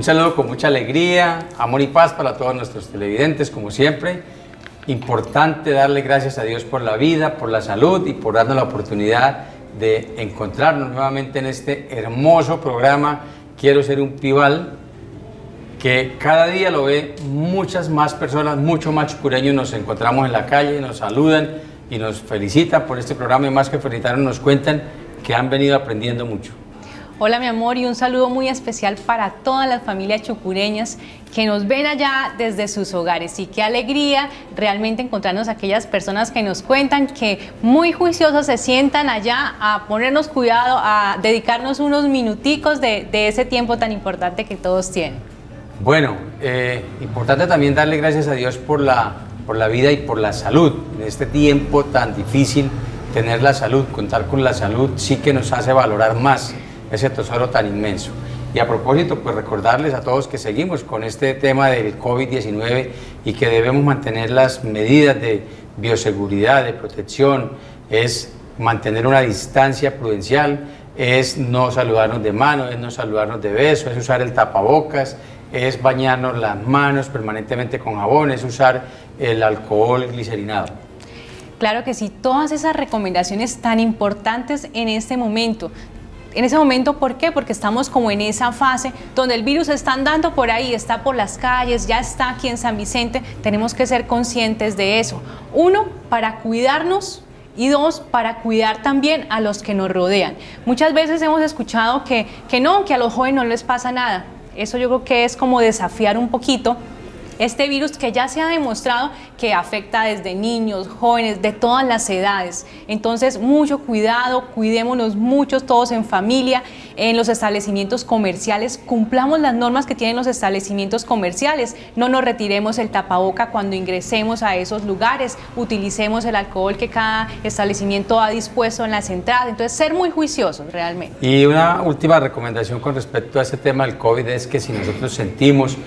saludo con mucha alegría, amor y paz para todos nuestros televidentes, como siempre. Importante darle gracias a Dios por la vida, por la salud y por darnos la oportunidad de encontrarnos nuevamente en este hermoso programa Quiero ser un Pibal, que cada día lo ve muchas más personas, muchos más chucureños. Nos encontramos en la calle, nos saludan y nos felicitan por este programa, y más que felicitarnos nos cuentan que han venido aprendiendo mucho. Hola mi amor, y un saludo muy especial para todas las familias chucureñas que nos ven allá desde sus hogares. Y qué alegría realmente encontrarnos aquellas personas que nos cuentan que muy juiciosos se sientan allá a ponernos cuidado, a dedicarnos unos minuticos de ese tiempo tan importante que todos tienen. Bueno, importante también darle gracias a Dios por la vida y por la salud. En este tiempo tan difícil, tener la salud, contar con la salud, sí que nos hace valorar más ese tesoro tan inmenso. Y a propósito, pues recordarles a todos que seguimos con este tema del COVID-19 y que debemos mantener las medidas de bioseguridad, de protección, es mantener una distancia prudencial, es no saludarnos de mano, es no saludarnos de beso, es usar el tapabocas, es bañarnos las manos permanentemente con jabón, es usar el alcohol glicerinado. Claro que sí, todas esas recomendaciones tan importantes en este momento. En ese momento, ¿por qué? Porque estamos como en esa fase donde el virus está andando por ahí, está por las calles, ya está aquí en San Vicente. Tenemos que ser conscientes de eso. Uno, para cuidarnos, y dos, para cuidar también a los que nos rodean. Muchas veces hemos escuchado que a los jóvenes no les pasa nada. Eso yo creo que es como desafiar un poquito este virus que ya se ha demostrado que afecta desde niños, jóvenes, de todas las edades. Entonces, mucho cuidado, cuidémonos mucho todos en familia, en los establecimientos comerciales, cumplamos las normas que tienen los establecimientos comerciales, no nos retiremos el tapaboca cuando ingresemos a esos lugares, utilicemos el alcohol que cada establecimiento ha dispuesto en las entradas. Entonces, ser muy juiciosos realmente. Y una última recomendación con respecto a este tema del COVID es que si nosotros sentimos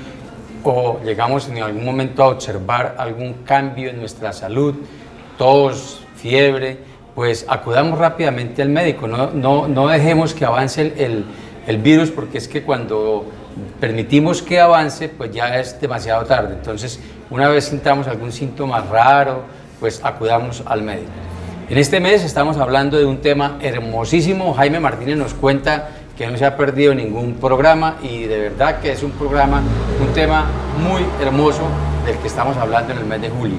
o llegamos en algún momento a observar algún cambio en nuestra salud, tos, fiebre, pues acudamos rápidamente al médico, no dejemos que avance el virus, porque es que cuando permitimos que avance, pues ya es demasiado tarde. Entonces, una vez sintamos algún síntoma raro, pues acudamos al médico. En este mes estamos hablando de un tema hermosísimo. Jaime Martínez nos cuenta que no se ha perdido ningún programa, y de verdad que es un tema muy hermoso del que estamos hablando en el mes de julio.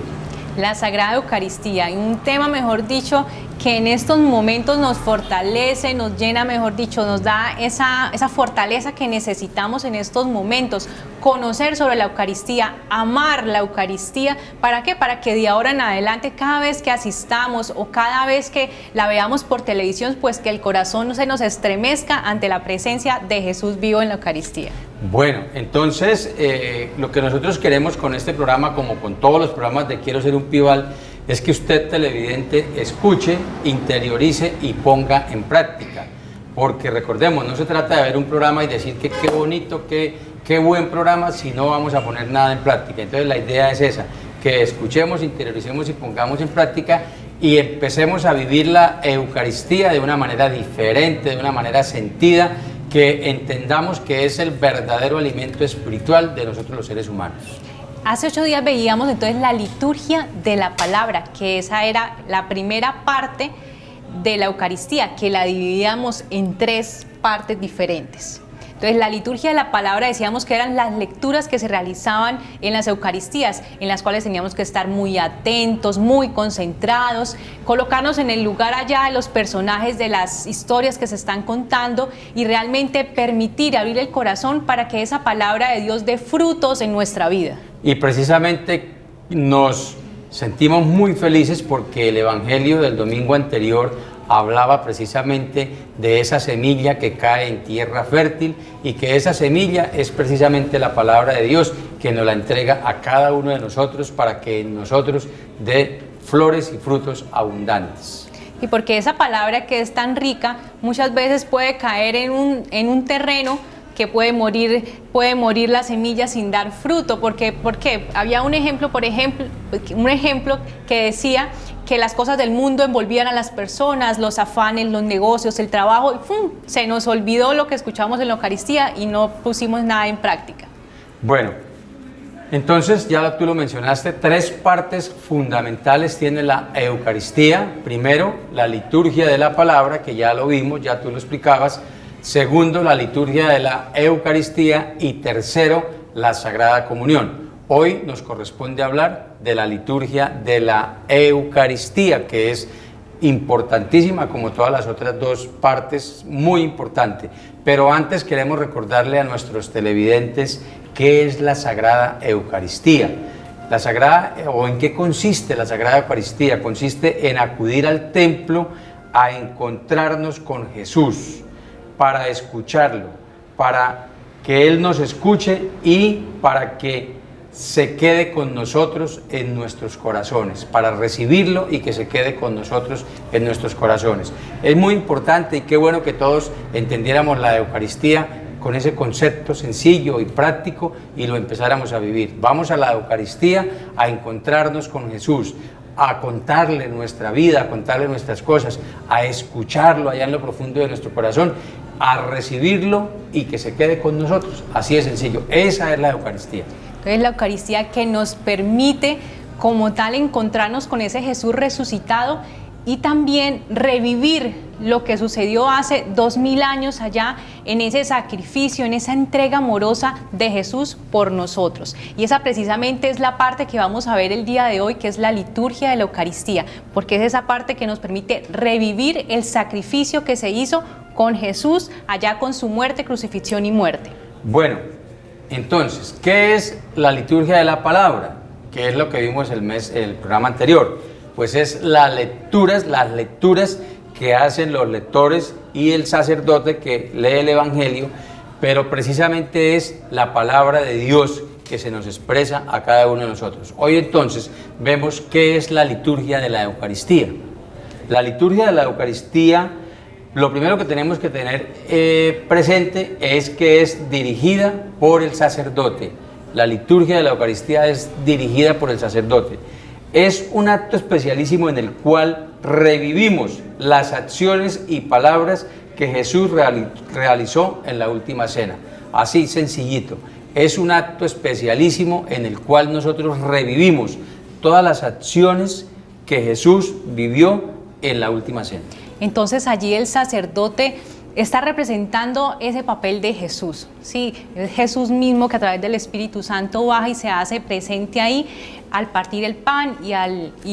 La Sagrada Eucaristía, y un tema, mejor dicho, que en estos momentos nos fortalece, nos llena, mejor dicho, nos da esa fortaleza que necesitamos en estos momentos. Conocer sobre la Eucaristía, amar la Eucaristía, ¿para qué? Para que de ahora en adelante, cada vez que asistamos o cada vez que la veamos por televisión, pues que el corazón se nos estremezca ante la presencia de Jesús vivo en la Eucaristía. Bueno, entonces lo que nosotros queremos con este programa, como con todos los programas de Quiero ser un Pibal, es que usted, televidente, escuche, interiorice y ponga en práctica. Porque recordemos, no se trata de ver un programa y decir que qué bonito, qué buen programa, si no vamos a poner nada en práctica. Entonces la idea es esa, que escuchemos, interioricemos y pongamos en práctica, y empecemos a vivir la Eucaristía de una manera diferente, de una manera sentida, que entendamos que es el verdadero alimento espiritual de nosotros los seres humanos. Hace 8 días veíamos entonces la liturgia de la palabra, que esa era la primera parte de la Eucaristía, que la dividíamos en 3 partes diferentes. Entonces, la liturgia de la palabra, decíamos que eran las lecturas que se realizaban en las Eucaristías, en las cuales teníamos que estar muy atentos, muy concentrados, colocarnos en el lugar allá de los personajes de las historias que se están contando, y realmente permitir abrir el corazón para que esa palabra de Dios dé frutos en nuestra vida. Y precisamente nos sentimos muy felices porque el Evangelio del domingo anterior hablaba precisamente de esa semilla que cae en tierra fértil, y que esa semilla es precisamente la palabra de Dios, que nos la entrega a cada uno de nosotros para que en nosotros dé flores y frutos abundantes. Y porque esa palabra que es tan rica muchas veces puede caer en un terreno que puede morir la semilla sin dar fruto. ¿Por qué? Había un ejemplo que decía que las cosas del mundo envolvían a las personas, los afanes, los negocios, el trabajo, y ¡pum!, se nos olvidó lo que escuchamos en la Eucaristía y no pusimos nada en práctica. Bueno, entonces ya tú lo mencionaste, 3 partes fundamentales tiene la Eucaristía. Primero, la liturgia de la palabra, que ya lo vimos, ya tú lo explicabas. Segundo, la liturgia de la Eucaristía. Y tercero, la Sagrada Comunión. Hoy nos corresponde hablar de la liturgia de la Eucaristía, que es importantísima como todas las otras 2 partes, muy importante. Pero antes queremos recordarle a nuestros televidentes qué es la Sagrada Eucaristía. ¿O en qué consiste la Sagrada Eucaristía? Consiste en acudir al templo a encontrarnos con Jesús, para escucharlo, para que Él nos escuche y para que se quede con nosotros en nuestros corazones, para recibirlo y que se quede con nosotros en nuestros corazones. Es muy importante y qué bueno que todos entendiéramos la Eucaristía con ese concepto sencillo y práctico y lo empezáramos a vivir. Vamos a la Eucaristía a encontrarnos con Jesús, a contarle nuestra vida, a contarle nuestras cosas, a escucharlo allá en lo profundo de nuestro corazón, a recibirlo y que se quede con nosotros. Así de sencillo. Esa es la Eucaristía. Es la Eucaristía que nos permite como tal encontrarnos con ese Jesús resucitado y también revivir lo que sucedió hace 2000 años allá en ese sacrificio, en esa entrega amorosa de Jesús por nosotros. Y esa precisamente es la parte que vamos a ver el día de hoy, que es la liturgia de la Eucaristía, porque es esa parte que nos permite revivir el sacrificio que se hizo con Jesús allá con su muerte, crucifixión y muerte. Bueno, entonces, ¿qué es la liturgia de la palabra? ¿Qué es lo que vimos el programa anterior? Pues es las lecturas que hacen los lectores y el sacerdote que lee el Evangelio, pero precisamente es la palabra de Dios que se nos expresa a cada uno de nosotros. Hoy entonces vemos qué es la liturgia de la Eucaristía. La liturgia de la Eucaristía, lo primero que tenemos que tener presente es que es dirigida por el sacerdote. La liturgia de la Eucaristía es dirigida por el sacerdote. Es un acto especialísimo en el cual revivimos las acciones y palabras que Jesús realizó en la última cena. Así sencillito. Es un acto especialísimo en el cual nosotros revivimos todas las acciones que Jesús vivió en la última cena. Entonces allí el sacerdote está representando ese papel de Jesús, ¿sí? Es Jesús mismo que a través del Espíritu Santo baja y se hace presente ahí al partir el pan y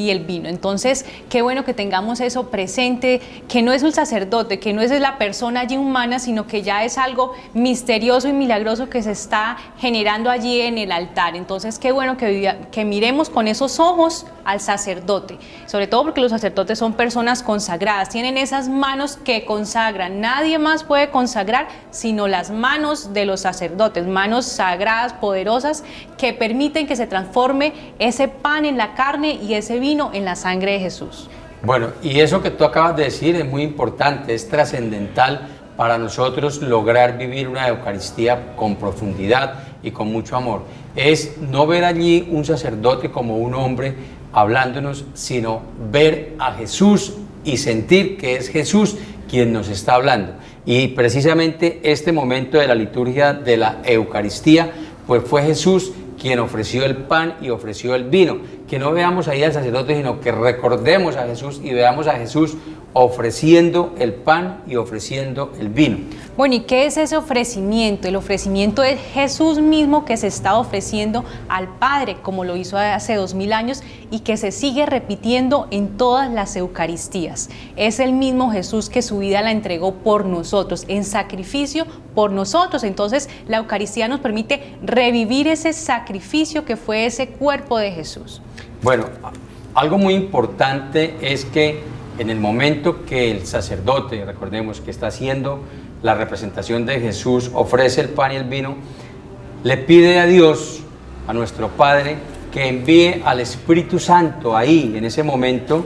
el vino. Entonces, qué bueno que tengamos eso presente, que no es un sacerdote, que no es la persona allí humana, sino que ya es algo misterioso y milagroso que se está generando allí en el altar. Entonces, qué bueno que miremos con esos ojos al sacerdote, sobre todo porque los sacerdotes son personas consagradas, tienen esas manos que consagran. Nadie más puede consagrar sino las manos de los sacerdotes, manos sagradas, poderosas, que permiten que se transforme ese pan en la carne y ese vino en la sangre de Jesús. Bueno, y eso que tú acabas de decir es muy importante, es trascendental para nosotros lograr vivir una Eucaristía con profundidad y con mucho amor. Es no ver allí un sacerdote como un hombre hablándonos, sino ver a Jesús y sentir que es Jesús quien nos está hablando. Y precisamente este momento de la liturgia de la Eucaristía, pues fue Jesús quien ofreció el pan y ofreció el vino. Que no veamos ahí al sacerdote, sino que recordemos a Jesús y veamos a Jesús ofreciendo el pan y ofreciendo el vino. Bueno, ¿y qué es ese ofrecimiento? El ofrecimiento es Jesús mismo que se está ofreciendo al Padre, como lo hizo hace 2000 años y que se sigue repitiendo en todas las Eucaristías. Es el mismo Jesús que su vida la entregó por nosotros, en sacrificio por nosotros. Entonces, la Eucaristía nos permite revivir ese sacrificio que fue ese cuerpo de Jesús. Bueno, algo muy importante es que en el momento que el sacerdote, recordemos que está haciendo la representación de Jesús, ofrece el pan y el vino, le pide a Dios, a nuestro Padre, que envíe al Espíritu Santo ahí, en ese momento,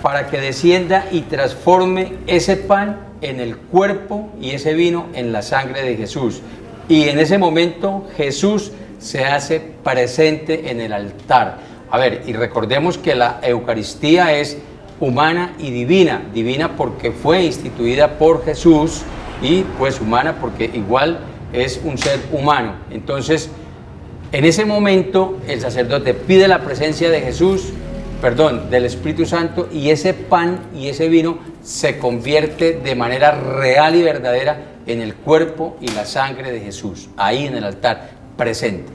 para que descienda y transforme ese pan en el cuerpo y ese vino en la sangre de Jesús. Y en ese momento Jesús se hace presente en el altar. A ver, y recordemos que la Eucaristía es humana y divina. Divina porque fue instituida por Jesús y pues humana porque igual es un ser humano. Entonces, en ese momento el sacerdote pide la presencia de Jesús, del Espíritu Santo, y ese pan y ese vino se convierte de manera real y verdadera en el cuerpo y la sangre de Jesús, ahí en el altar, presente.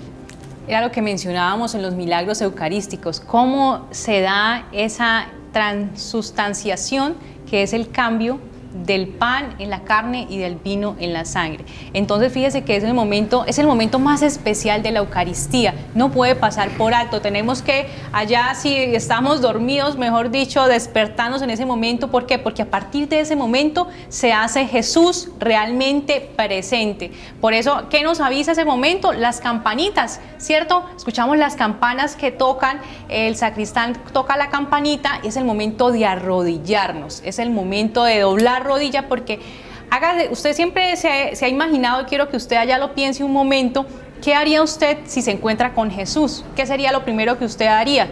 Era lo que mencionábamos en los milagros eucarísticos, cómo se da esa transustanciación, que es el cambio del pan en la carne y del vino en la sangre. Entonces fíjese que es el momento más especial de la Eucaristía, no puede pasar por alto, tenemos que allá, si estamos dormidos, mejor dicho, despertarnos en ese momento. ¿Por qué? Porque a partir de ese momento se hace Jesús realmente presente. Por eso, ¿qué nos avisa ese momento? Las campanitas, ¿cierto? Escuchamos las campanas que tocan, el sacristán toca la campanita, y es el momento de arrodillarnos, es el momento de doblar rodilla, porque usted siempre se ha imaginado, y quiero que usted allá lo piense un momento, ¿qué haría usted si se encuentra con Jesús? ¿Qué sería lo primero que usted haría?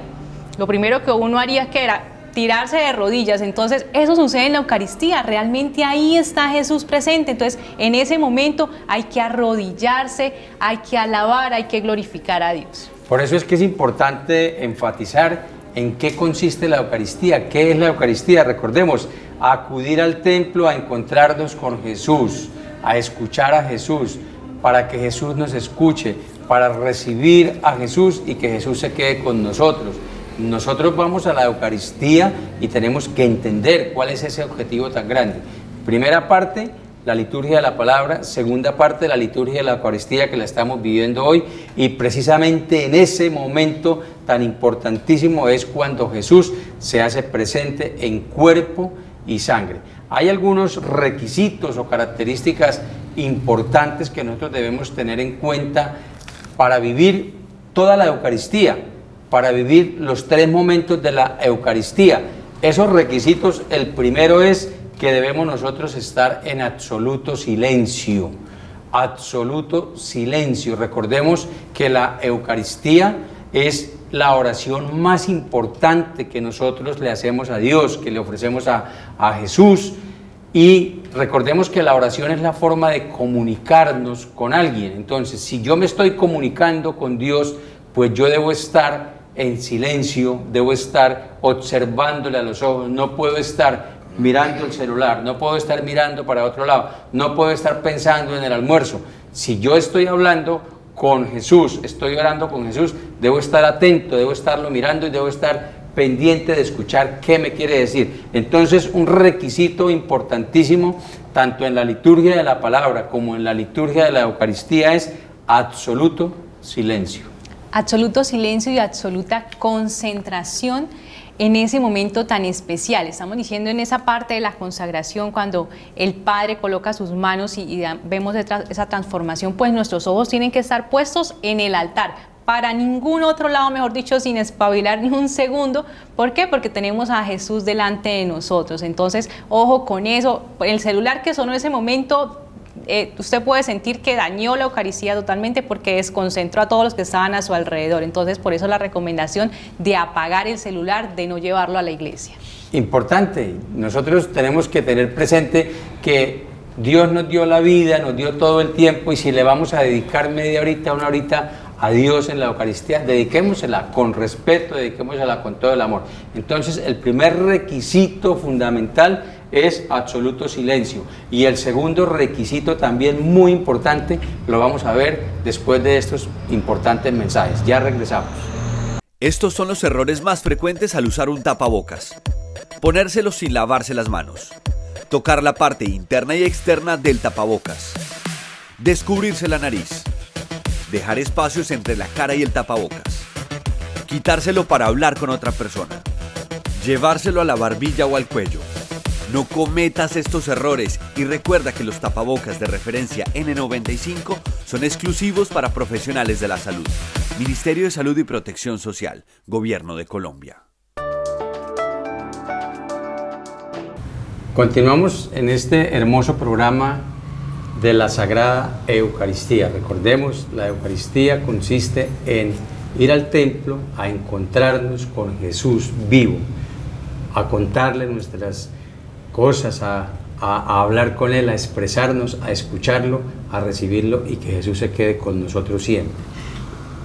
Lo primero que uno haría, ¿qué era? Tirarse de rodillas. Entonces eso sucede en la Eucaristía, realmente ahí está Jesús presente. Entonces en ese momento hay que arrodillarse, hay que alabar, hay que glorificar a Dios. Por eso es que es importante enfatizar en qué consiste la Eucaristía. ¿Qué es la Eucaristía? Recordemos, acudir al templo a encontrarnos con Jesús, a escuchar a Jesús, para que Jesús nos escuche, para recibir a Jesús y que Jesús se quede con nosotros. Nosotros vamos a la Eucaristía y tenemos que entender cuál es ese objetivo tan grande. Primera parte, la liturgia de la palabra. Segunda parte, la liturgia de la Eucaristía, que la estamos viviendo hoy, y precisamente en ese momento tan importantísimo es cuando Jesús se hace presente en cuerpo y sangre. Hay algunos requisitos o características importantes que nosotros debemos tener en cuenta para vivir toda la Eucaristía, para vivir los 3 momentos de la Eucaristía. Esos requisitos, el primero es que debemos nosotros estar en absoluto silencio. Absoluto silencio. Recordemos que la Eucaristía es la oración más importante que nosotros le hacemos a Dios, que le ofrecemos a Jesús. Y recordemos que la oración es la forma de comunicarnos con alguien. Entonces, si yo me estoy comunicando con Dios, pues yo debo estar en silencio, debo estar observándole a los ojos, no puedo estar mirando el celular, no puedo estar mirando para otro lado, no puedo estar pensando en el almuerzo. Si yo estoy hablando con Jesús, estoy orando con Jesús, debo estar atento, debo estarlo mirando y debo estar pendiente de escuchar qué me quiere decir. Entonces, un requisito importantísimo, tanto en la liturgia de la palabra como en la liturgia de la Eucaristía, es absoluto silencio. Absoluto silencio y absoluta concentración en ese momento tan especial. Estamos diciendo en esa parte de la consagración, cuando el Padre coloca sus manos y vemos esa transformación, pues nuestros ojos tienen que estar puestos en el altar, para ningún otro lado, mejor dicho, sin espabilar ni un segundo. ¿Por qué? Porque tenemos a Jesús delante de nosotros. Entonces, ojo con eso. El celular que sonó en ese momento, usted puede sentir que dañó la Eucaristía totalmente, porque desconcentró a todos los que estaban a su alrededor. Entonces, por eso la recomendación de apagar el celular, de no llevarlo a la iglesia. Importante, nosotros tenemos que tener presente que Dios nos dio la vida, nos dio todo el tiempo, y si le vamos a dedicar media horita, una horita a Dios en la Eucaristía, dediquémosela con respeto, dediquémosela con todo el amor. Entonces, el primer requisito fundamental es absoluto silencio. Y el segundo requisito, también muy importante, lo vamos a ver después de estos importantes mensajes. Ya regresamos. Estos son los errores más frecuentes al usar un tapabocas. Ponérselo sin lavarse las manos. Tocar la parte interna y externa del tapabocas. Descubrirse la nariz. Dejar espacios entre la cara y el tapabocas. Quitárselo para hablar con otra persona. Llevárselo a la barbilla o al cuello. No cometas estos errores y recuerda que los tapabocas de referencia N95 son exclusivos para profesionales de la salud. Ministerio de Salud y Protección Social, Gobierno de Colombia. Continuamos en este hermoso programa de la Sagrada Eucaristía. Recordemos, la Eucaristía consiste en ir al templo a encontrarnos con Jesús vivo, a contarle nuestras cosas, a hablar con Él, a expresarnos, a escucharlo, a recibirlo y que Jesús se quede con nosotros siempre.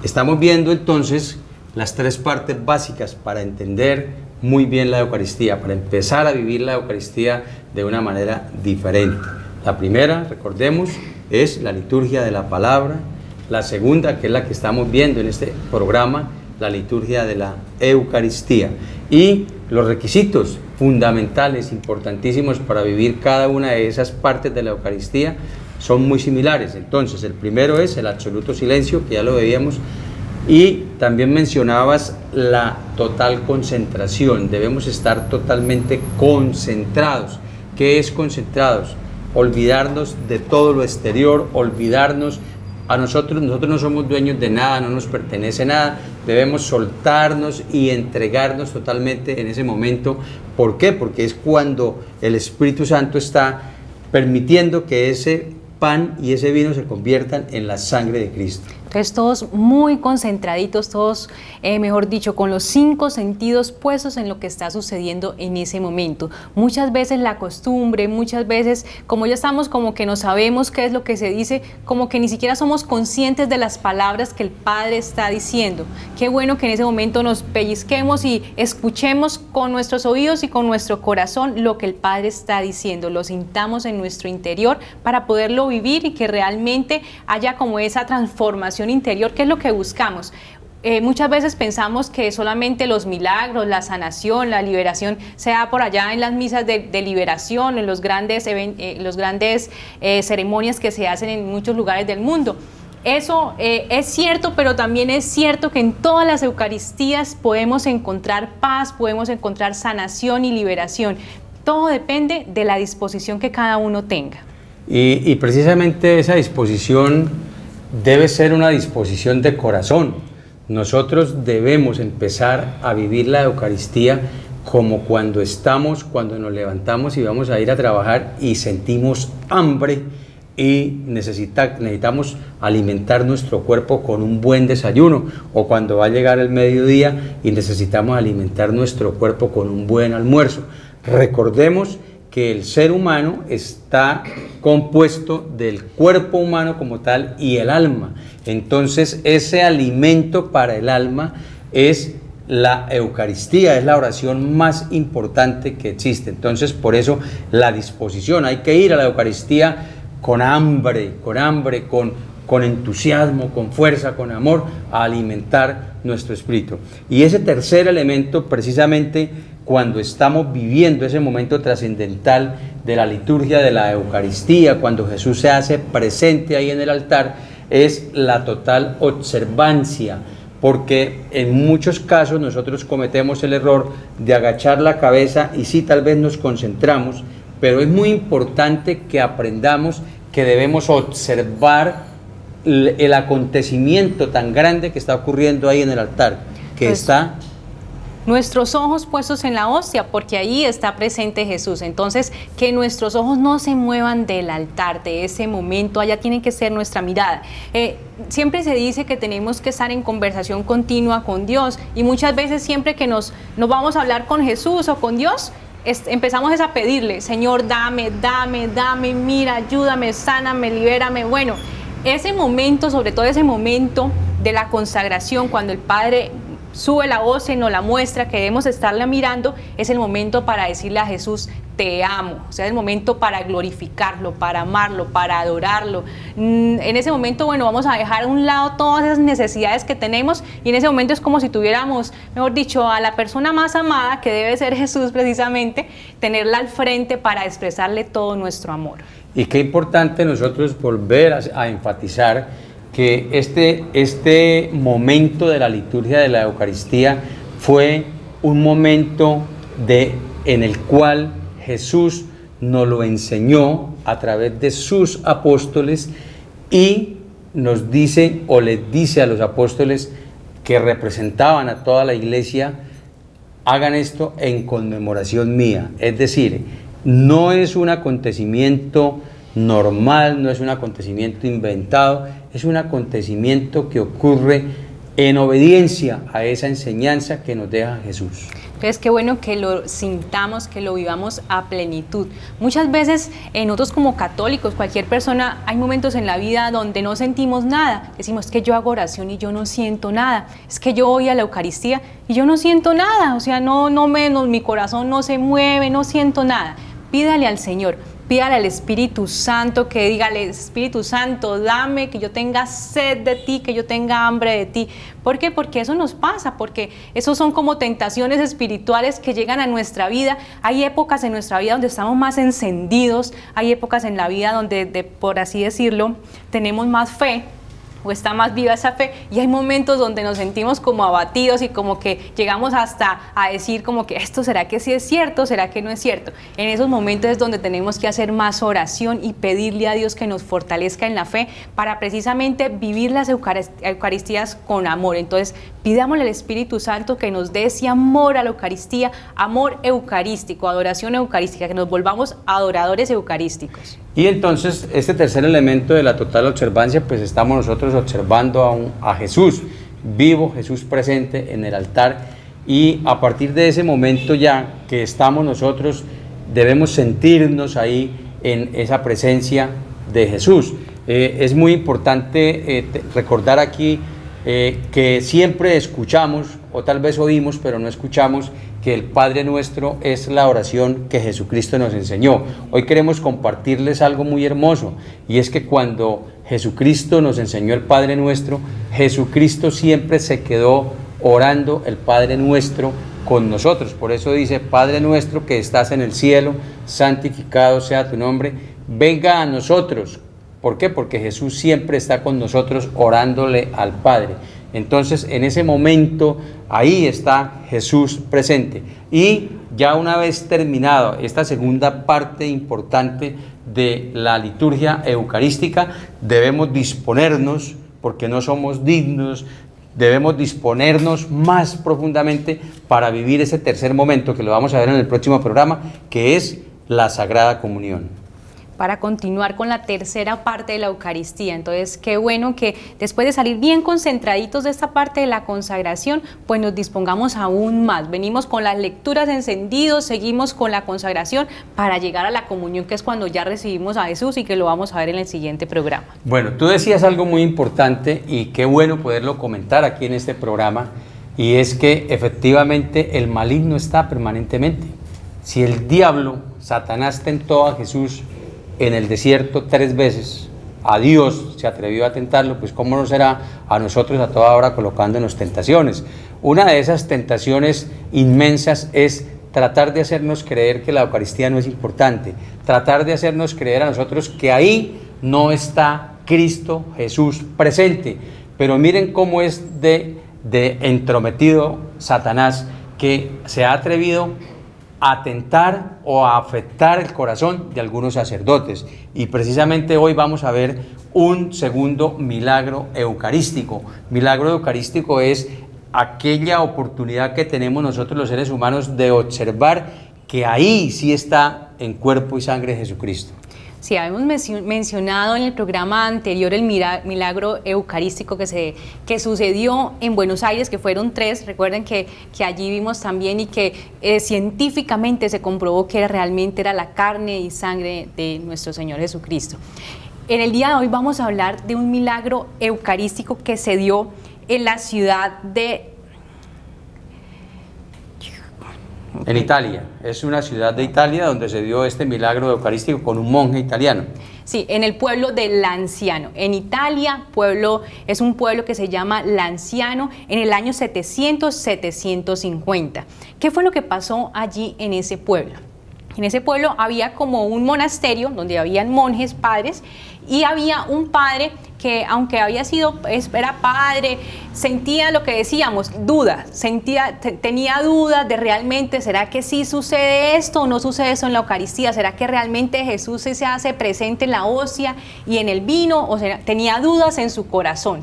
Estamos viendo entonces las tres partes básicas para entender muy bien la Eucaristía, para empezar a vivir la Eucaristía de una manera diferente. La primera, recordemos, es la liturgia de la palabra. La segunda, que es la que estamos viendo en este programa, la liturgia de la Eucaristía. Y los requisitos fundamentales, importantísimos para vivir cada una de esas partes de la Eucaristía son muy similares. Entonces, el primero es el absoluto silencio, que ya lo veíamos, y también mencionabas la total concentración. Debemos estar totalmente concentrados. ¿Qué es concentrados? Olvidarnos de todo lo exterior, olvidarnos a nosotros no somos dueños de nada, no nos pertenece nada, debemos soltarnos y entregarnos totalmente en ese momento. ¿Por qué? Porque es cuando el Espíritu Santo está permitiendo que ese pan y ese vino se conviertan en la sangre de Cristo. Entonces todos muy concentraditos, todos, mejor dicho, con los 5 sentidos puestos en lo que está sucediendo en ese momento. Muchas veces la costumbre, muchas veces como ya estamos como que no sabemos qué es lo que se dice, como que ni siquiera somos conscientes de las palabras que el Padre está diciendo. Qué bueno que en ese momento nos pellizquemos y escuchemos con nuestros oídos y con nuestro corazón lo que el Padre está diciendo, lo sintamos en nuestro interior para poderlo vivir y que realmente haya como esa transformación interior, que es lo que buscamos. Muchas veces pensamos que solamente los milagros, la sanación, la liberación se da por allá en las misas de liberación, en los grandes ceremonias que se hacen en muchos lugares del mundo. Eso es cierto, pero también es cierto que en todas las Eucaristías podemos encontrar paz, podemos encontrar sanación y liberación. Todo depende de la disposición que cada uno tenga. Y precisamente esa disposición debe ser una disposición de corazón. Nosotros debemos empezar a vivir la Eucaristía como cuando nos levantamos y vamos a ir a trabajar y sentimos hambre y necesitamos alimentar nuestro cuerpo con un buen desayuno, o cuando va a llegar el mediodía y necesitamos alimentar nuestro cuerpo con un buen almuerzo. Recordemos que el ser humano está compuesto del cuerpo humano como tal y el alma. Entonces, ese alimento para el alma es la Eucaristía, es la oración más importante que existe. Entonces, por eso la disposición, hay que ir a la Eucaristía con hambre, con entusiasmo, con fuerza, con amor, a alimentar nuestro espíritu. Y ese tercer elemento, precisamente cuando estamos viviendo ese momento trascendental de la liturgia de la Eucaristía, cuando Jesús se hace presente ahí en el altar, es la total observancia, porque en muchos casos nosotros cometemos el error de agachar la cabeza y sí, tal vez nos concentramos, pero es muy importante que aprendamos que debemos observar el acontecimiento tan grande que está ocurriendo ahí en el altar, que pues, está nuestros ojos puestos en la hostia, porque ahí está presente Jesús. Entonces, que nuestros ojos no se muevan del altar, de ese momento, allá tiene que ser nuestra mirada. Siempre se dice que tenemos que estar en conversación continua con Dios, y muchas veces siempre que nos vamos a hablar con Jesús o con Dios, empezamos a pedirle, Señor, dame, mira, ayúdame, sáname, libérame. Bueno, ese momento, sobre todo ese momento de la consagración, cuando el Padre sube la voz y nos la muestra, que debemos estarla mirando, es el momento para decirle a Jesús, te amo. O sea, es el momento para glorificarlo, para amarlo, para adorarlo. En ese momento, bueno, vamos a dejar a un lado todas esas necesidades que tenemos, y en ese momento es como si tuviéramos, mejor dicho, a la persona más amada, que debe ser Jesús precisamente, tenerla al frente para expresarle todo nuestro amor. Y qué importante nosotros volver a enfatizar que este momento de la liturgia de la Eucaristía fue un momento en el cual Jesús nos lo enseñó a través de sus apóstoles, y nos dice o les dice a los apóstoles que representaban a toda la iglesia, hagan esto en conmemoración mía. Es decir, no es un acontecimiento normal, no es un acontecimiento inventado, es un acontecimiento que ocurre en obediencia a esa enseñanza que nos deja Jesús. Entonces, qué bueno que lo sintamos, que lo vivamos a plenitud. Muchas veces nosotros como católicos, cualquier persona, hay momentos en la vida donde no sentimos nada. Decimos, es que yo hago oración y yo no siento nada. Es que yo voy a la Eucaristía y yo no siento nada. O sea, mi corazón no se mueve, no siento nada. Pídale al Señor. Pídale al Espíritu Santo, que dígale, Espíritu Santo, dame, que yo tenga sed de ti, que yo tenga hambre de ti. ¿Por qué? Porque eso nos pasa, porque esos son como tentaciones espirituales que llegan a nuestra vida. Hay épocas en nuestra vida donde estamos más encendidos, hay épocas en la vida donde, por así decirlo, tenemos más fe, o está más viva esa fe, y hay momentos donde nos sentimos como abatidos y como que llegamos hasta a decir como que esto será que sí es cierto, será que no es cierto. En esos momentos es donde tenemos que hacer más oración y pedirle a Dios que nos fortalezca en la fe para precisamente vivir las Eucaristías con amor. Entonces pidámosle al Espíritu Santo que nos dé ese amor a la Eucaristía, amor eucarístico, adoración eucarística, que nos volvamos adoradores eucarísticos. Y entonces este tercer elemento de la total observancia, pues estamos nosotros observando a Jesús, vivo, Jesús presente en el altar, y a partir de ese momento ya que estamos nosotros, debemos sentirnos ahí en esa presencia de Jesús. Es muy importante recordar aquí que siempre escuchamos, o tal vez oímos, pero no escuchamos, que el Padre Nuestro es la oración que Jesucristo nos enseñó. Hoy queremos compartirles algo muy hermoso, y es que cuando Jesucristo nos enseñó el Padre Nuestro, Jesucristo siempre se quedó orando el Padre Nuestro con nosotros. Por eso dice, Padre nuestro que estás en el cielo, santificado sea tu nombre, venga a nosotros. ¿Por qué? Porque Jesús siempre está con nosotros orándole al Padre. Entonces, en ese momento, ahí está Jesús presente. Y ya una vez terminado esta segunda parte importante de la liturgia eucarística, debemos disponernos, porque no somos dignos, debemos disponernos más profundamente para vivir ese tercer momento, que lo vamos a ver en el próximo programa, que es la Sagrada Comunión. Para continuar con la tercera parte de la Eucaristía. Entonces, qué bueno que después de salir bien concentraditos de esta parte de la consagración, pues nos dispongamos aún más. Venimos con las lecturas encendidos, seguimos con la consagración para llegar a la comunión, que es cuando ya recibimos a Jesús y que lo vamos a ver en el siguiente programa. Bueno, tú decías algo muy importante y qué bueno poderlo comentar aquí en este programa, y es que efectivamente el maligno está permanentemente. Si el diablo, Satanás, tentó a Jesús en el desierto 3 veces, a Dios se atrevió a tentarlo, pues cómo no será a nosotros a toda hora colocándonos tentaciones. Una de esas tentaciones inmensas es tratar de hacernos creer que la Eucaristía no es importante, tratar de hacernos creer a nosotros que ahí no está Cristo Jesús presente. Pero miren cómo es de entrometido Satanás, que se ha atrevido a tentar o a afectar el corazón de algunos sacerdotes. Y precisamente hoy vamos a ver un segundo milagro eucarístico. Milagro eucarístico es aquella oportunidad que tenemos nosotros los seres humanos de observar que ahí sí está en cuerpo y sangre de Jesucristo. Sí, habíamos mencionado en el programa anterior el milagro eucarístico que sucedió en Buenos Aires, que fueron 3. Recuerden que allí vimos también y que científicamente se comprobó que realmente era la carne y sangre de nuestro Señor Jesucristo. En el día de hoy vamos a hablar de un milagro eucarístico que se dio en la ciudad de... En Italia, es una ciudad de Italia donde se dio este milagro eucarístico con un monje italiano. Sí, en el pueblo de Lanciano. En Italia, es un pueblo que se llama Lanciano en el año 700-750. ¿Qué fue lo que pasó allí en ese pueblo? En ese pueblo había como un monasterio donde habían monjes, padres, y había un padre que, aunque era padre, sentía lo que decíamos, dudas, tenía dudas de realmente, ¿será que sí sucede esto o no sucede eso en la Eucaristía? ¿Será que realmente Jesús se hace presente en la hostia y en el vino? O sea, tenía dudas en su corazón.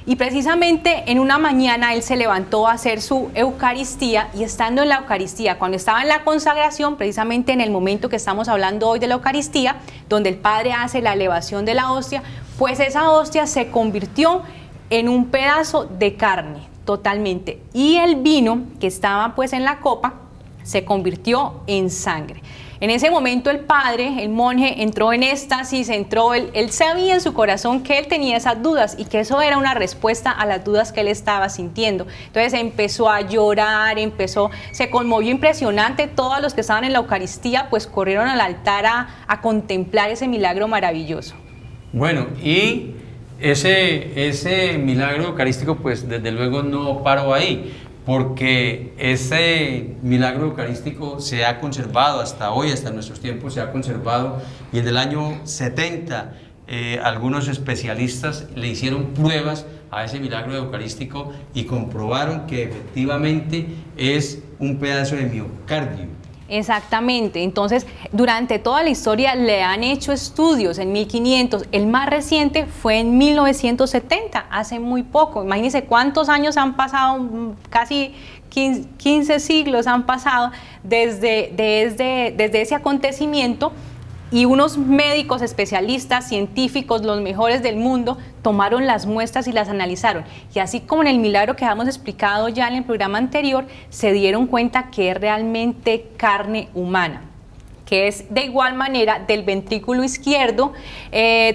Y precisamente en una mañana él se levantó a hacer su Eucaristía, y estando en la Eucaristía, cuando estaba en la consagración, precisamente en el momento que estamos hablando hoy de la Eucaristía, donde el Padre hace la elevación de la hostia, pues esa hostia se convirtió en un pedazo de carne totalmente, y el vino que estaba pues en la copa se convirtió en sangre. En ese momento el padre, el monje, entró en éxtasis, él sabía en su corazón que él tenía esas dudas y que eso era una respuesta a las dudas que él estaba sintiendo. Entonces empezó a llorar, se conmovió impresionante. Todos los que estaban en la Eucaristía pues corrieron al altar a contemplar ese milagro maravilloso. Bueno, y ese milagro eucarístico pues desde luego no paró ahí, porque ese milagro eucarístico se ha conservado hasta hoy, hasta nuestros tiempos se ha conservado, y en el año 70 algunos especialistas le hicieron pruebas a ese milagro eucarístico y comprobaron que efectivamente es un pedazo de miocardio. Exactamente, entonces durante toda la historia le han hecho estudios en 1500, el más reciente fue en 1970, hace muy poco. Imagínense cuántos años han pasado, casi 15 siglos han pasado desde ese acontecimiento, y unos médicos especialistas, científicos, los mejores del mundo, tomaron las muestras y las analizaron. Y así como en el milagro que hemos explicado ya en el programa anterior, se dieron cuenta que es realmente carne humana, que es de igual manera del ventrículo izquierdo.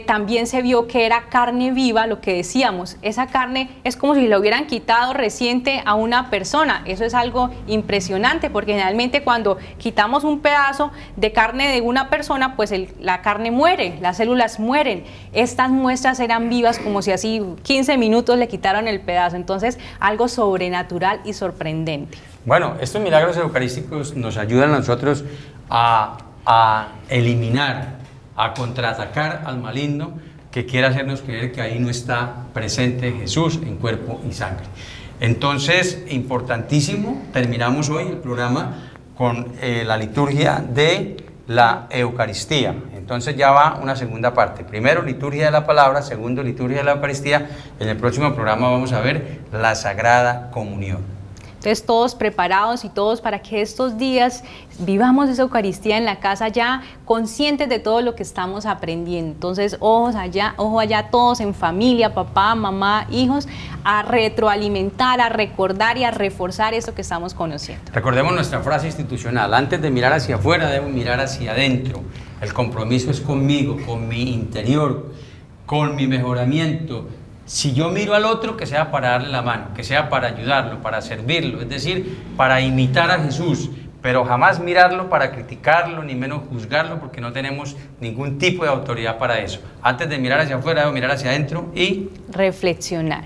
También se vio que era carne viva, lo que decíamos, esa carne es como si le hubieran quitado reciente a una persona. Eso es algo impresionante, porque generalmente cuando quitamos un pedazo de carne de una persona, pues la carne muere, las células mueren. Estas muestras eran vivas, como si así 15 minutos le quitaron el pedazo. Entonces, algo sobrenatural y sorprendente. Bueno, estos milagros eucarísticos nos ayudan a nosotros a eliminar, a contraatacar al maligno que quiere hacernos creer que ahí no está presente Jesús en cuerpo y sangre. Entonces, importantísimo, terminamos hoy el programa con la liturgia de la Eucaristía. Entonces ya va una segunda parte. Primero, liturgia de la palabra. Segundo, liturgia de la Eucaristía. En el próximo programa vamos a ver la Sagrada Comunión. Entonces todos preparados y todos para que estos días vivamos esa Eucaristía en la casa ya conscientes de todo lo que estamos aprendiendo. Entonces ojo allá todos en familia, papá, mamá, hijos, a retroalimentar, a recordar y a reforzar eso que estamos conociendo. Recordemos nuestra frase institucional: antes de mirar hacia afuera debo mirar hacia adentro. El compromiso es conmigo, con mi interior, con mi mejoramiento. Si yo miro al otro, que sea para darle la mano, que sea para ayudarlo, para servirlo, es decir, para imitar a Jesús, pero jamás mirarlo para criticarlo, ni menos juzgarlo, porque no tenemos ningún tipo de autoridad para eso. Antes de mirar hacia afuera, debo mirar hacia adentro y reflexionar.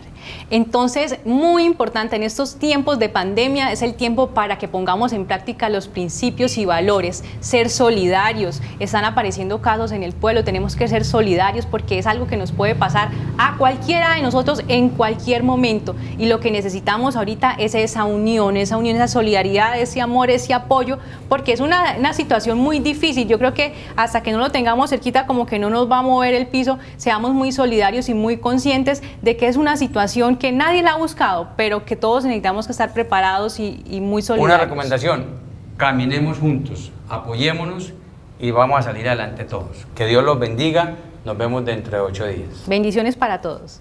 Entonces, muy importante en estos tiempos de pandemia, es el tiempo para que pongamos en práctica los principios y valores, ser solidarios. Están apareciendo casos en el pueblo, tenemos que ser solidarios porque es algo que nos puede pasar a cualquiera de nosotros en cualquier momento, y lo que necesitamos ahorita es esa unión, esa solidaridad, ese amor, ese apoyo, porque es una situación muy difícil. Yo creo que hasta que no lo tengamos cerquita, como que no nos va a mover el piso. Seamos muy solidarios y muy conscientes de que es una situación que nadie la ha buscado, pero que todos necesitamos que estar preparados y muy solidarios. Una recomendación: caminemos juntos, apoyémonos y vamos a salir adelante todos. Que Dios los bendiga, nos vemos dentro de 8 días. Bendiciones para todos.